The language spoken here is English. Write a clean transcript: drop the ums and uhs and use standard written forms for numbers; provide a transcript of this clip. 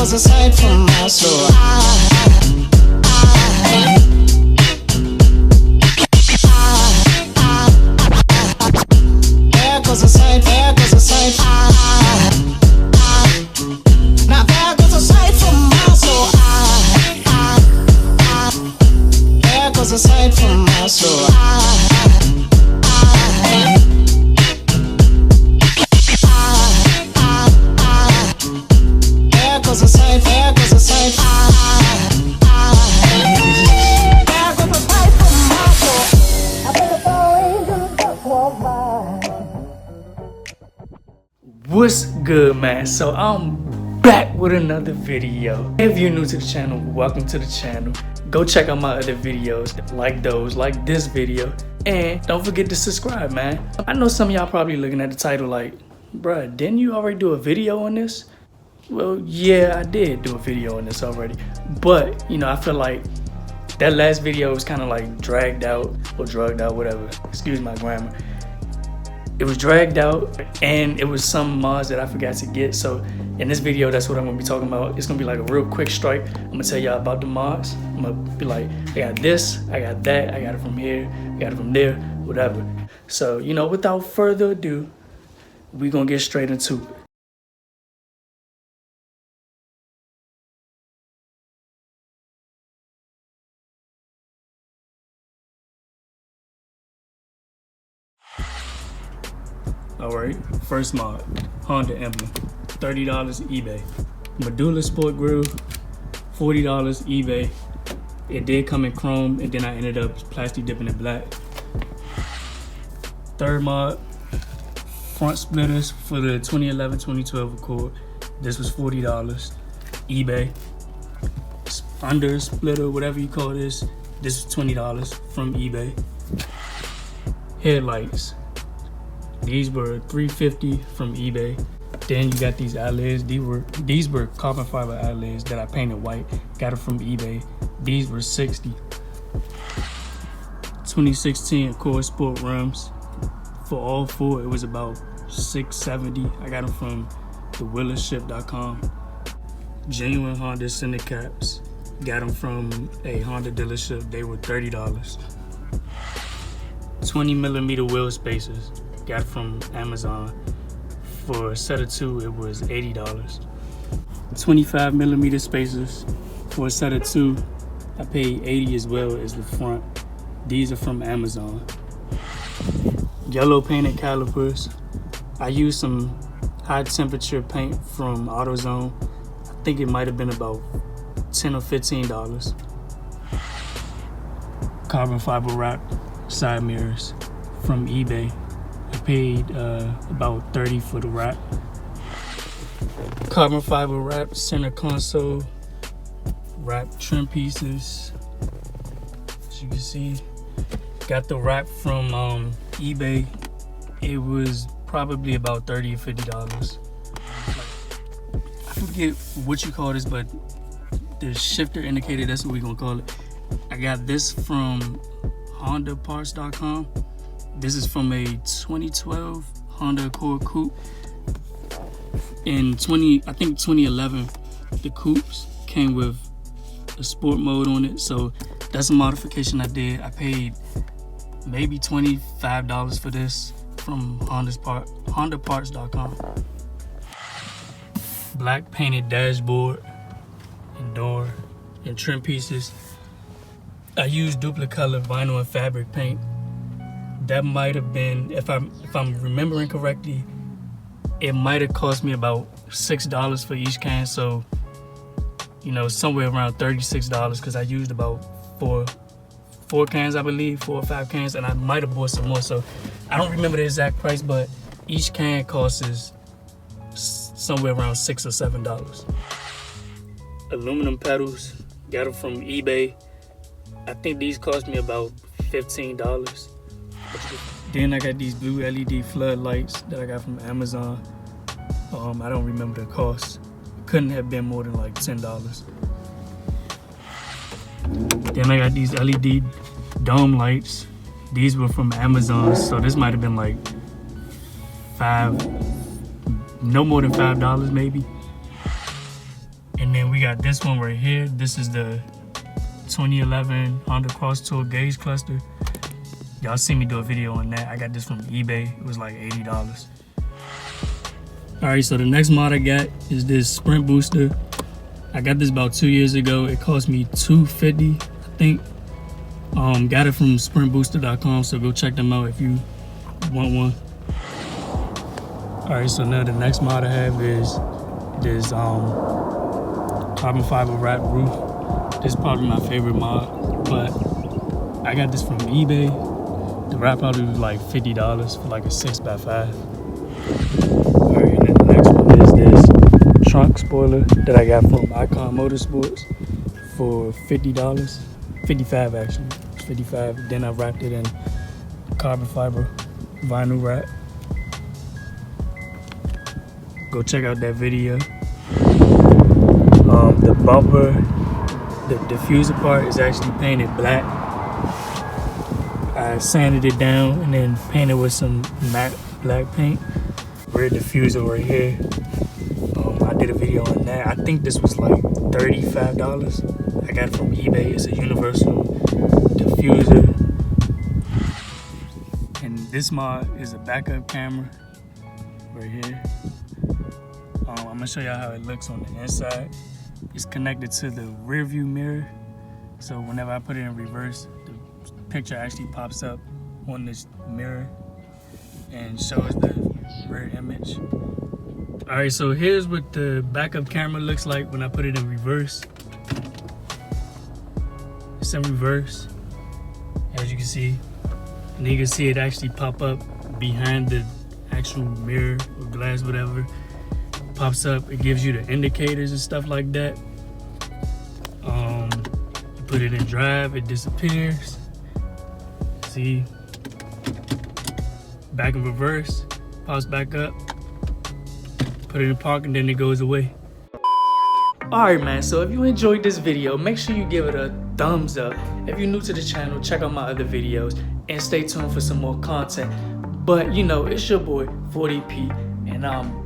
goes aside from my soul. There goes aside, there goes aside. Now there goes aside from my soul. There goes aside from my soul. There goes aside, there goes aside. There goes aside from my soul. I think the four angels just walk by. What's good, man? So I'm back with another video. If you're new to the channel, welcome to the channel. Go check out my other videos like those, like this video, and don't forget to subscribe, man. I know some of y'all probably looking at the title like, bruh, didn't you already do a video on this? Well, yeah, I did do a video on this already, but you know, I feel like that last video was kind of like dragged out or drugged out, whatever. Excuse my grammar. It was dragged out, and it was some mods that I forgot to get. So in this video, that's what I'm gonna be talking about. It's gonna be like a real quick strike. I'm gonna tell y'all about the mods. I'm gonna be like, I got this, I got that, I got it from here, I got it from there, whatever. So, you know, without further ado, we gonna get straight into it. Alright, first mod, Honda emblem, $30 eBay. Medulla Sport Grill, $40 eBay. It did come in chrome, and then I ended up plastic dipping it black. Third mod, front splitters for the 2011-2012 Accord. This was $40 eBay. Under splitter, whatever you call this was $20 from eBay. Headlights. These were $350 from eBay. Then you got these eyelids. These were carbon fiber eyelids that I painted white. Got it from eBay. These were $60. 2016 Accord Sport rims. For all four, it was about $670. I got them from thewillership.com. Genuine Honda center caps. Got them from a Honda dealership. They were $30. 20mm wheel spacers. Got from Amazon. For a set of two, it was $80. 25mm spacers. For a set of two, I paid $80 as well as the front. These are from Amazon. Yellow painted calipers. I used some high temperature paint from AutoZone. I think it might have been about $10 or $15. Carbon fiber wrapped side mirrors from eBay. I paid about $30 for the wrap. Carbon fiber wrap center console, wrap trim pieces. As you can see, got the wrap from eBay. It was probably about $30 or $50. I forget what you call this, but the shifter indicator, that's what we're gonna call it. I got this from HondaParts.com. This is from a 2012 Honda Accord Coupe. In 2011, the Coupes came with a sport mode on it, so that's a modification I did. I paid maybe $25 for this from HondaParts.com. Black painted dashboard and door and trim pieces. I used Duplicolor vinyl and fabric paint. That might have been, if I'm remembering correctly, it might have cost me about $6 for each can. So, you know, somewhere around $36 because I used about four cans, I believe, 4 or 5 cans, and I might have bought some more. So I don't remember the exact price, but each can costs somewhere around $6 or $7. Aluminum pedals, got them from eBay. I think these cost me about $15. Then I got these blue LED floodlights that I got from Amazon. I don't remember the cost. Couldn't have been more than like $10. Then I got these LED dome lights. These were from Amazon, so this might have been like no more than $5 maybe. And And then we got this one right here. This is the 2011 Honda Cross Tour gauge cluster. Y'all see me do a video on that. I got this from eBay. It was like $80. Alright, so the next mod I got is this sprint booster. I got this about 2 years ago. It cost me $250, I think. Got it from sprintbooster.com, so go check them out if you want one. Alright, so now the next mod I have is this carbon fiber wrap roof. This is probably my favorite mod, but I got this from eBay. The wrap probably was like $50 for like a 6x5. Alright, and then the next one is this trunk spoiler that I got from Icon Motorsports for $50. 55 actually, it's 55. Then I wrapped it in carbon fiber vinyl wrap. Go check out that video. The bumper, the diffuser part is actually painted black. I sanded it down and then painted with some matte black paint. Rear diffuser right here. I did a video on that. I think this was like $35. I got it from eBay. It's a universal diffuser. And this mod is a backup camera right here. I'm gonna show y'all how it looks on the inside. It's connected to the rear view mirror. So whenever I put it in reverse, the picture actually pops up on this mirror and shows the rear image. All right, so here's what the backup camera looks like when I put it in reverse. It's in reverse, as you can see. And then you can see it actually pop up behind the actual mirror or glass, whatever. Pops up, it gives you the indicators and stuff like that. You put it in drive, it disappears. See, back in reverse, pops back up. Put it in park and then it goes away. Alright man, so if you enjoyed this video, make sure you give it a thumbs up. If you're new to the channel, check out my other videos and stay tuned for some more content. But you know, it's your boy 40p and I'm